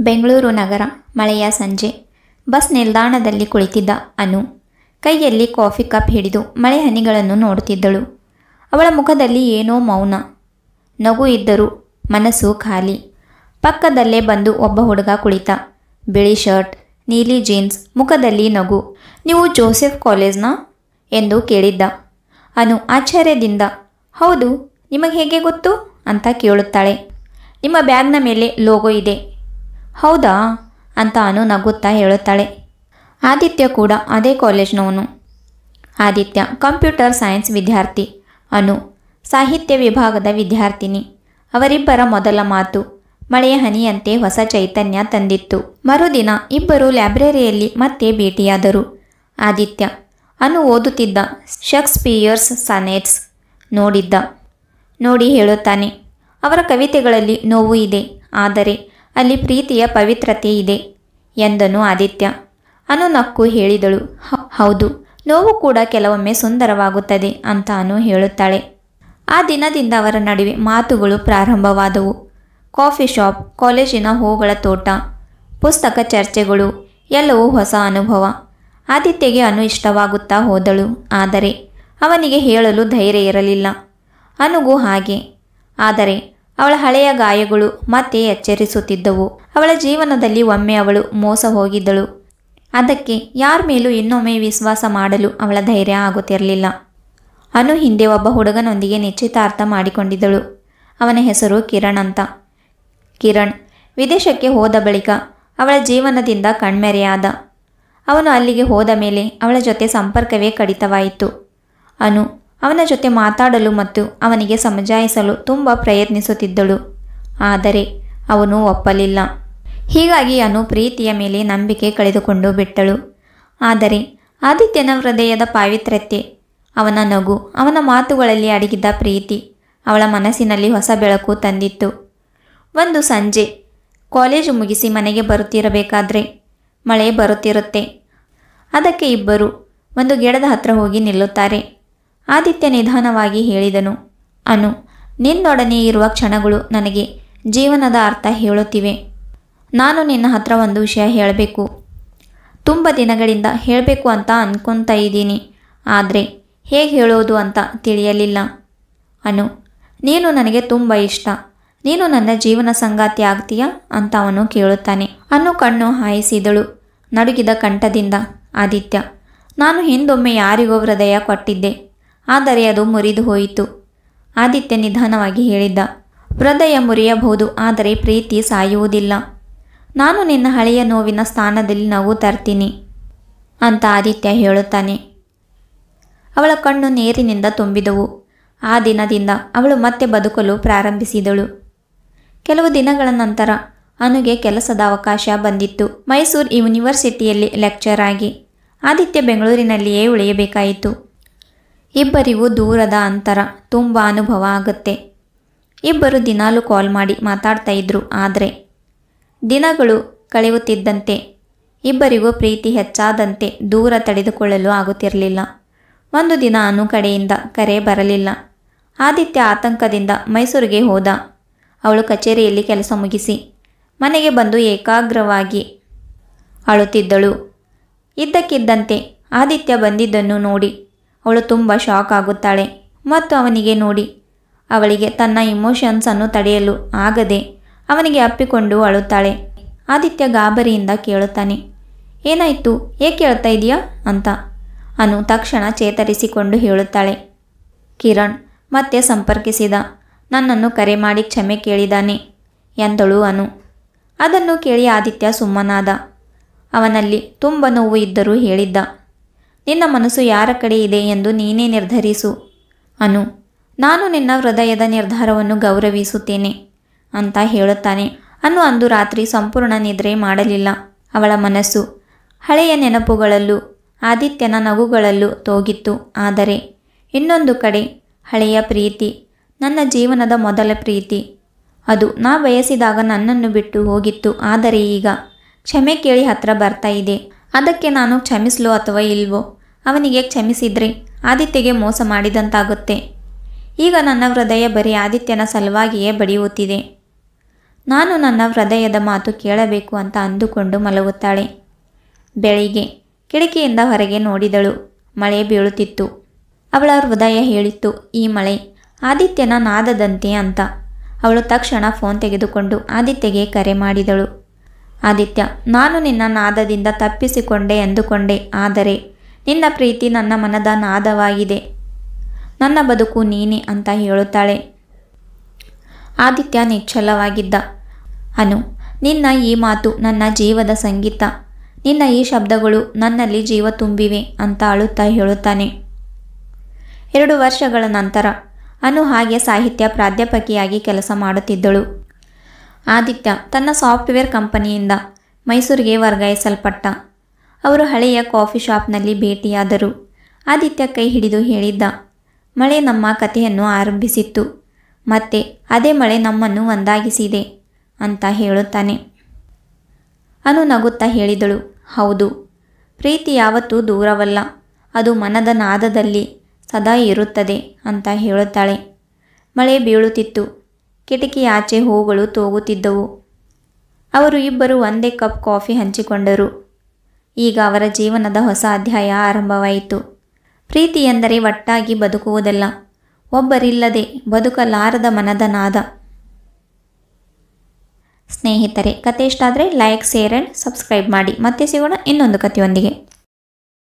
ಬೆಂಗಳೂರು ನಗರ ಮಳೆಯ ಸಂಜೆ. ಬಸ್ ನಿಲ್ದಾಣದಲ್ಲಿ ಕುಳಿತಿದ್ದ ಅನು ಕೈಯಲ್ಲಿ ಕಾಫಿ ಕಪ್ ಹಿಡಿದು ಮಳೆ ಹನಿಗಳನ್ನು ನೋಡುತ್ತಿದ್ದಳು. ಅವಳ ಮುಖದಲ್ಲಿ ಏನೋ ಮೌನ, ನಗು ಇದ್ದರೂ ಮನಸ್ಸು ಖಾಲಿ. ಪಕ್ಕದಲ್ಲೇ ಬಂದು ಒಬ್ಬ ಹುಡುಗ ಕುಳಿತ. ಬಿಳಿ ಶರ್ಟ್, ನೀಲಿ ಜೀನ್ಸ್, ಮುಖದಲ್ಲಿ ನಗು. ನೀವು ಜೋಸೆಫ್ ಕಾಲೇಜ್ನ ಎಂದು ಕೇಳಿದ್ದ. ಅನು ಆಶ್ಚರ್ಯದಿಂದ, ಹೌದು, ನಿಮಗೆ ಹೇಗೆ ಗೊತ್ತು ಅಂತ ಕೇಳುತ್ತಾಳೆ. ನಿಮ್ಮ ಬ್ಯಾಗ್ನ ಮೇಲೆ ಲೋಗೋ ಇದೆ. ಹೌದಾ ಅಂತ ಅನು ನಗುತ್ತಾ ಹೇಳುತ್ತಾಳೆ. ಆದಿತ್ಯ ಕೂಡ ಅದೇ ಕಾಲೇಜ್ನವನು. ಆದಿತ್ಯ ಕಂಪ್ಯೂಟರ್ ಸೈನ್ಸ್ ವಿದ್ಯಾರ್ಥಿ, ಅನು ಸಾಹಿತ್ಯ ವಿಭಾಗದ ವಿದ್ಯಾರ್ಥಿನಿ. ಅವರಿಬ್ಬರ ಮೊದಲ ಮಾತು ಮಳೆಯ ಹನಿಯಂತೆ ಹೊಸ ಚೈತನ್ಯ ತಂದಿತ್ತು. ಮರುದಿನ ಇಬ್ಬರು ಲೈಬ್ರರಿಯಲ್ಲಿ ಮತ್ತೆ ಭೇಟಿಯಾದರು. ಆದಿತ್ಯ ಅನು ಓದುತ್ತಿದ್ದ ಶೇಕ್ಸ್ಪಿಯರ್ಸ್ ಸಾನೆಟ್ಸ್ ನೋಡಿ ಹೇಳುತ್ತಾನೆ, ಅವರ ಕವಿತೆಗಳಲ್ಲಿ ನೋವು ಇದೆ, ಆದರೆ ಅಲ್ಲಿ ಪ್ರೀತಿಯ ಪವಿತ್ರತೆ ಇದೆ ಎಂದನು ಆದಿತ್ಯ. ಅನು ನಕ್ಕು ಹೇಳಿದಳು, ಹೌದು, ನೋವು ಕೂಡ ಕೆಲವೊಮ್ಮೆ ಸುಂದರವಾಗುತ್ತದೆ ಅಂತ ಅನು ಹೇಳುತ್ತಾಳೆ. ಆ ದಿನದಿಂದ ಅವರ ನಡುವೆ ಮಾತುಗಳು ಪ್ರಾರಂಭವಾದವು. ಕಾಫಿ ಶಾಪ್, ಕಾಲೇಜಿನ ಹೂಗಳ ತೋಟ, ಪುಸ್ತಕ ಚರ್ಚೆಗಳು, ಎಲ್ಲವೂ ಹೊಸ ಅನುಭವ. ಆದಿತ್ಯಗೆ ಅನು ಇಷ್ಟವಾಗುತ್ತಾ ಹೋದಳು, ಆದರೆ ಅವನಿಗೆ ಹೇಳಲು ಧೈರ್ಯ ಇರಲಿಲ್ಲ. ಅನುಗೂ ಹಾಗೆ. ಆದರೆ ಅವಳ ಹಳೆಯ ಗಾಯಗಳು ಮತ್ತೆ ಎಚ್ಚರಿಸುತ್ತಿದ್ದವು. ಅವಳ ಜೀವನದಲ್ಲಿ ಒಮ್ಮೆ ಅವಳು ಮೋಸ ಹೋಗಿದ್ದಳು. ಅದಕ್ಕೆ ಯಾರ ಮೇಲೂ ಇನ್ನೊಮ್ಮೆ ವಿಶ್ವಾಸ ಮಾಡಲು ಅವಳ ಧೈರ್ಯ ಆಗುತ್ತಿರಲಿಲ್ಲ. ಅನು ಹಿಂದೆ ಒಬ್ಬ ಹುಡುಗನೊಂದಿಗೆ ನಿಶ್ಚಿತಾರ್ಥ ಮಾಡಿಕೊಂಡಿದ್ದಳು. ಅವನ ಹೆಸರು ಕಿರಣ್ ಅಂತ. ಕಿರಣ್ ವಿದೇಶಕ್ಕೆ ಹೋದ ಬಳಿಕ ಅವಳ ಜೀವನದಿಂದ ಕಣ್ಮೆರೆಯಾದ. ಅವನು ಅಲ್ಲಿಗೆ ಹೋದ ಮೇಲೆ ಅವಳ ಜೊತೆ ಸಂಪರ್ಕವೇ ಕಡಿತವಾಯಿತು. ಅನು ಅವನ ಜೊತೆ ಮಾತಾಡಲು ಮತ್ತು ಅವನಿಗೆ ಸಮಜಾಯಿಸಲು ತುಂಬ ಪ್ರಯತ್ನಿಸುತ್ತಿದ್ದಳು. ಆದರೆ ಅವನು ಒಪ್ಪಲಿಲ್ಲ. ಹೀಗಾಗಿ ಅನು ಪ್ರೀತಿಯ ಮೇಲೆ ನಂಬಿಕೆ ಕಳೆದುಕೊಂಡು ಬಿಟ್ಟಳು. ಆದರೆ ಆದಿತ್ಯನ ಹೃದಯದ ಪಾವಿತ್ರ್ಯತೆ, ಅವನ ನಗು, ಅವನ ಮಾತುಗಳಲ್ಲಿ ಅಡಗಿದ್ದ ಪ್ರೀತಿ ಅವಳ ಮನಸ್ಸಿನಲ್ಲಿ ಹೊಸ ಬೆಳಕು ತಂದಿತ್ತು. ಒಂದು ಸಂಜೆ ಕಾಲೇಜು ಮುಗಿಸಿ ಮನೆಗೆ ಬರುತ್ತಿರಬೇಕಾದ್ರೆ ಮಳೆ ಬರುತ್ತಿರುತ್ತೆ. ಅದಕ್ಕೆ ಇಬ್ಬರು ಒಂದು ಗಿಡದ ಹತ್ರ ಹೋಗಿ ನಿಲ್ಲುತ್ತಾರೆ. ಆದಿತ್ಯ ನಿಧಾನವಾಗಿ ಹೇಳಿದನು, ಅನು, ನಿನ್ನೊಡನೆ ಇರುವ ಕ್ಷಣಗಳು ನನಗೆ ಜೀವನದ ಅರ್ಥ ಹೇಳುತ್ತಿವೆ. ನಾನು ನಿನ್ನ ಹತ್ರ ಒಂದು ವಿಷಯ ಹೇಳಬೇಕು. ತುಂಬ ದಿನಗಳಿಂದ ಹೇಳಬೇಕು ಅಂತ ಅನ್ಕೊತಾ ಇದ್ದೀನಿ, ಆದರೆ ಹೇಗೆ ಹೇಳೋದು ಅಂತ ತಿಳಿಯಲಿಲ್ಲ. ಅನು, ನೀನು ನನಗೆ ತುಂಬ ಇಷ್ಟ. ನೀನು ನನ್ನ ಜೀವನ ಸಂಗಾತಿ ಆಗ್ತೀಯಾ ಅಂತ ಅವನು ಕೇಳುತ್ತಾನೆ. ಅನು ಕಣ್ಣು ಹಾಯಿಸಿದಳು ನಡುಗಿದ ಕಂಠದಿಂದ. ಆದಿತ್ಯ, ನಾನು ಹಿಂದೊಮ್ಮೆ ಯಾರಿಗೋ ಹೃದಯ ಕೊಟ್ಟಿದ್ದೆ, ಆದರೆ ಅದು ಮುರಿದು ಹೋಯಿತು. ಆದಿತ್ಯ ನಿಧಾನವಾಗಿ ಹೇಳಿದ್ದ, ಹೃದಯ ಮುರಿಯಬಹುದು, ಆದರೆ ಪ್ರೀತಿ ಸಾಯುವುದಿಲ್ಲ. ನಾನು ನಿನ್ನ ಹಳೆಯ ನೋವಿನ ಸ್ಥಾನದಲ್ಲಿ ನಗು ತರ್ತೀನಿ ಅಂತ ಆದಿತ್ಯ ಹೇಳುತ್ತಾನೆ. ಅವಳ ಕಣ್ಣು ನೀರಿನಿಂದ ತುಂಬಿದವು. ಆ ದಿನದಿಂದ ಅವಳು ಮತ್ತೆ ಬದುಕಲು ಪ್ರಾರಂಭಿಸಿದಳು. ಕೆಲವು ದಿನಗಳ ನಂತರ ಅನುಗೆ ಕೆಲಸದ ಅವಕಾಶ ಬಂದಿತ್ತು. ಮೈಸೂರು ಯೂನಿವರ್ಸಿಟಿಯಲ್ಲಿ ಲೆಕ್ಚರ್ ಆಗಿ. ಆದಿತ್ಯ ಬೆಂಗಳೂರಿನಲ್ಲಿಯೇ ಉಳಿಯಬೇಕಾಯಿತು. ಇಬ್ಬರಿಗೂ ದೂರದ ಅಂತರ, ತುಂಬ ಅನುಭವ ಆಗುತ್ತೆ. ಇಬ್ಬರು ದಿನಾಲು ಕಾಲ್ ಮಾಡಿ ಮಾತಾಡ್ತಾ ಇದ್ರು. ಆದರೆ ದಿನಗಳು ಕಳೆಯುತ್ತಿದ್ದಂತೆ ಇಬ್ಬರಿಗೂ ಪ್ರೀತಿ ಹೆಚ್ಚಾದಂತೆ ದೂರ ತಡೆದುಕೊಳ್ಳಲು ಆಗುತ್ತಿರಲಿಲ್ಲ. ಒಂದು ದಿನ ಅನು ಕಡೆಯಿಂದ ಕರೆ ಬರಲಿಲ್ಲ. ಆದಿತ್ಯ ಆತಂಕದಿಂದ ಮೈಸೂರಿಗೆ ಹೋದ. ಅವಳು ಕಚೇರಿಯಲ್ಲಿ ಕೆಲಸ ಮುಗಿಸಿ ಮನೆಗೆ ಬಂದು ಏಕಾಗ್ರವಾಗಿ ಅಳುತ್ತಿದ್ದಳು. ಇದ್ದಕ್ಕಿದ್ದಂತೆ ಆದಿತ್ಯ ಬಂದಿದ್ದನ್ನು ನೋಡಿ ಅವಳು ತುಂಬ ಶಾಕ್ ಆಗುತ್ತಾಳೆ ಮತ್ತು ಅವನಿಗೆ ನೋಡಿ ಅವಳಿಗೆ ತನ್ನ ಇಮೋಷನ್ಸನ್ನು ತಡೆಯಲು ಆಗದೆ ಅವನಿಗೆ ಅಪ್ಪಿಕೊಂಡು ಅಳುತ್ತಾಳೆ. ಆದಿತ್ಯ ಗಾಬರಿಯಿಂದ ಕೇಳುತ್ತಾನೆ, ಏನಾಯಿತು, ಏಕೆ ಕೇಳ್ತಾ ಇದೆಯಾ ಅಂತ. ಅನು ತಕ್ಷಣ ಚೇತರಿಸಿಕೊಂಡು ಹೇಳುತ್ತಾಳೆ, ಕಿರಣ್ ಮತ್ತೆ ಸಂಪರ್ಕಿಸಿದ, ನನ್ನನ್ನು ಕರೆ ಮಾಡಿ ಕ್ಷಮೆ ಕೇಳಿದಾನೆ ಎಂದಳು ಅನು. ಅದನ್ನು ಕೇಳಿ ಆದಿತ್ಯ ಸುಮ್ಮನಾದ. ಅವನಲ್ಲಿ ತುಂಬ ನೋವು ಇದ್ದರೂ ಹೇಳಿದ್ದ, ನಿನ್ನ ಮನಸ್ಸು ಯಾರ ಕಡೆ ಇದೆ ಎಂದು ನೀನೇ ನಿರ್ಧರಿಸು ಅನು. ನಾನು ನಿನ್ನ ಹೃದಯದ ನಿರ್ಧಾರವನ್ನು ಗೌರವಿಸುತ್ತೇನೆ ಅಂತ ಹೇಳುತ್ತಾನೆ. ಅನು ಅಂದು ರಾತ್ರಿ ಸಂಪೂರ್ಣ ನಿದ್ರೆ ಮಾಡಲಿಲ್ಲ. ಅವಳ ಮನಸ್ಸು ಹಳೆಯ ನೆನಪುಗಳಲ್ಲೂ ಆದಿತ್ಯನ ನಗುಗಳಲ್ಲೂ ತೋಗಿತ್ತು. ಆದರೆ ಇನ್ನೊಂದು ಕಡೆ ಹಳೆಯ ಪ್ರೀತಿ, ನನ್ನ ಜೀವನದ ಮೊದಲ ಪ್ರೀತಿ, ಅದು ನಾ ಬಯಸಿದಾಗ ನನ್ನನ್ನು ಬಿಟ್ಟು ಹೋಗಿತ್ತು. ಆದರೆ ಈಗ ಕ್ಷಮೆ ಕೇಳಿ ಹತ್ರ ಬರ್ತಾ ಇದೆ. ಅದಕ್ಕೆ ನಾನು ಕ್ಷಮಿಸಲೋ ಅಥವಾ ಇಲ್ವೋ? ಅವನಿಗೆ ಕ್ಷಮಿಸಿದರೆ ಆದಿತ್ಯಗೆ ಮೋಸ ಮಾಡಿದಂತಾಗುತ್ತೆ. ಈಗ ನನ್ನ ಹೃದಯ ಬರೀ ಆದಿತ್ಯನ ಸಲುವಾಗಿಯೇ ಬಡಿಯುತ್ತಿದೆ. ನಾನು ನನ್ನ ಹೃದಯದ ಮಾತು ಕೇಳಬೇಕು ಅಂತ ಅಂದುಕೊಂಡು ಮಲಗುತ್ತಾಳೆ. ಬೆಳಿಗ್ಗೆ ಕಿಟಕಿಯಿಂದ ಹೊರಗೆ ನೋಡಿದಳು. ಮಳೆ ಬೀಳುತ್ತಿತ್ತು. ಅವಳ ಹೃದಯ ಹೇಳಿತ್ತು, ಈ ಮಳೆ ಆದಿತ್ಯನ ನಾದದಂತೆ ಅಂತ. ಅವಳು ತಕ್ಷಣ ಫೋನ್ ತೆಗೆದುಕೊಂಡು ಆದಿತ್ಯಗೆ ಕರೆ ಮಾಡಿದಳು. ಆದಿತ್ಯ, ನಾನು ನಿನ್ನ ನಾದದಿಂದ ತಪ್ಪಿಸಿಕೊಂಡೆ ಎಂದುಕೊಂಡೆ, ಆದರೆ ನಿನ್ನ ಪ್ರೀತಿ ನನ್ನ ಮನದ ನಾದವಾಗಿದೆ. ನನ್ನ ಬದುಕು ನೀನೆ ಅಂತ ಹೇಳುತ್ತಾಳೆ. ಆದಿತ್ಯ ನಿಶ್ಚಲವಾಗಿದ್ದ. ಅನು, ನಿನ್ನ ಈ ಮಾತು ನನ್ನ ಜೀವದ ಸಂಗೀತ. ನಿನ್ನ ಈ ಶಬ್ದಗಳು ನನ್ನಲ್ಲಿ ಜೀವ ತುಂಬಿವೆ ಅಂತ ಅಳುತ್ತಾ ಹೇಳುತ್ತಾನೆ. 2 ವರ್ಷಗಳ ನಂತರ ಅನು ಹಾಗೆ ಸಾಹಿತ್ಯ ಪ್ರಾಧ್ಯಾಪಕಿಯಾಗಿ ಕೆಲಸ ಮಾಡುತ್ತಿದ್ದಳು. ಆದಿತ್ಯ ತನ್ನ ಸಾಫ್ಟ್ವೇರ್ ಕಂಪನಿಯಿಂದ ಮೈಸೂರಿಗೆ ವರ್ಗಾಯಿಸಲ್ಪಟ್ಟ. ಅವರು ಹಳೆಯ ಕಾಫಿ ಶಾಪ್ನಲ್ಲಿ ಭೇಟಿಯಾದರು. ಆದಿತ್ಯ ಕೈ ಹಿಡಿದು ಹೇಳಿದ್ದ, ಮಳೆ ನಮ್ಮ ಕಥೆಯನ್ನು ಆರಂಭಿಸಿತ್ತು, ಮತ್ತೆ ಅದೇ ಮಳೆ ನಮ್ಮನ್ನು ಒಂದಾಗಿಸಿದೆ ಅಂತ ಹೇಳುತ್ತಾನೆ. ಅನು ನಗುತ್ತಾ ಹೇಳಿದಳು, ಹೌದು, ಪ್ರೀತಿ ಯಾವತ್ತೂ ದೂರವಲ್ಲ, ಅದು ಮನದ ನಾದದಲ್ಲಿ ಸದಾ ಇರುತ್ತದೆ ಅಂತ ಹೇಳುತ್ತಾಳೆ. ಮಳೆ ಬೀಳುತ್ತಿತ್ತು. ಕಿಟಕಿ ಆಚೆ ಹೂಗಳು ತೂಗುತ್ತಿದ್ದವು. ಅವರು ಇಬ್ಬರು ಒಂದೇ ಕಪ್ ಕಾಫಿ ಹಂಚಿಕೊಂಡರು. ಈಗ ಅವರ ಜೀವನದ ಹೊಸ ಅಧ್ಯಾಯ ಆರಂಭವಾಯಿತು. ಪ್ರೀತಿ ಎಂದರೆ ಒಟ್ಟಾಗಿ ಬದುಕುವುದಲ್ಲ, ಒಬ್ಬರಿಲ್ಲದೆ ಬದುಕಲಾರದ ಮನದ ನಾದ. ಸ್ನೇಹಿತರೆ, ಕತೆ ಇಷ್ಟ ಆದರೆ ಲೈಕ್, ಶೇರ್ ಆ್ಯಂಡ್ ಸಬ್ಸ್ಕ್ರೈಬ್ ಮಾಡಿ. ಮತ್ತೆ ಸಿಗೋಣ ಇನ್ನೊಂದು ಕಥೆಯೊಂದಿಗೆ.